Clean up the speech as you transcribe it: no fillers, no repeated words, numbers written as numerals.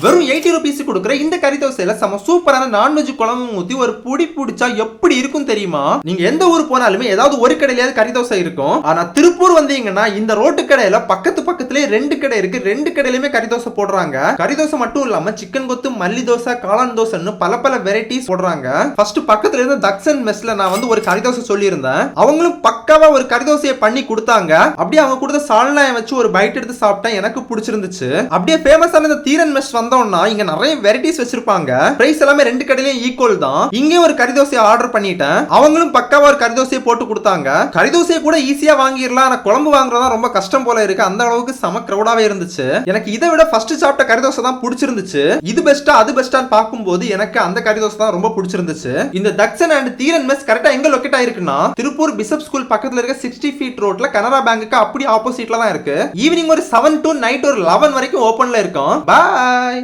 வெறும் 80 rupees கொடுக்குற இந்த கறி தோசையில செம சூப்பரான நான்வெஜ் குழம்பு ஊத்தி ஒரு புடி புடிச்சா எப்படி இருக்கும் தெரியுமா? நீங்க எந்த ஊர் போனாலுமே ஏதாவது ஒரு கடையில கறி தோசை இருக்கும். ஆனா திருப்பூர் வந்தீங்கன்னா இந்த ரோட்டு கடையில பக்கத்துலயே 2 கடை இருக்கு. 2 கடையிலுமே கறி தோசை போடுறாங்க. கறி தோசை மட்டும் இல்லாம சிக்கன் கொத்து, மல்லி தோசை, காளான் தோசைன்னு பல வெரைட்டிஸ் போடுறாங்க. ஃபர்ஸ்ட் பக்கத்துல இருந்த தக்சன் மெஸ்ல நான் வந்து ஒரு கறி தோசை சொல்லியிருந்தேன். அவங்களும் பக்காவா ஒரு கறி தோசையை பண்ணி கொடுத்தாங்க. அப்படியே அவங்க கொடுத்த சால்னாயை வச்சு ஒரு பைட் எடுத்து சாப்பிட்டேன். எனக்கு பிடிச்சிருந்துச்சு. அப்படியே ஃபேமஸான இந்த தீரன் மெஸ் வந்தோம்னா இங்க நிறைய வெரைட்டிஸ் வச்சிருப்பாங்க. பிரைஸ் எல்லாமே 2 கடையிலயும் ஈக்குவல் தான். இங்கே ஒரு கறி தோசையை ஆர்டர் பண்ணிட்டேன். அவங்களும் பக்காவா ஒரு கறி தோசையை போட்டு கொடுத்தாங்க. கறி தோசையை கூட ஈஸியா வாங்கிடலாம். ஆனா குழம்பு வாங்குறதா ரொம்ப கஷ்டம் போல இருக்கு. அந்த அளவுக்கு செம கிரௌடாவே இருந்துச்சு. எனக்கு இதை விட ஃபர்ஸ்ட் சாப்பிட்ட கறி தோசை தான் பிடிச்சிருந்துச்சு. இது பெஸ்டா அது பெஸ்டான்னு பார்க்கும்போது எனக்கு அந்த கறி தோசை தான் ரொம்ப பிடிச்சிருந்துச்சு. இந்த தக்சன் அண்ட் தீரன் மெஸ் கரெக்டா எங்க லொகேட் ஆயிருக்குன்னா திருப்பூர் பிஷப் ஸ்கூல் பக்கத்துல இருக்க 60 feet ரோட்ல கனரா பேங்க்கு அப்படி ஆப்போசிட்ல தான் இருக்கு. ஈவினிங் ஒரு 7 to நைட் ஒரு 11 வரைக்கும் ஓபன்ல இருக்கும். பாய்.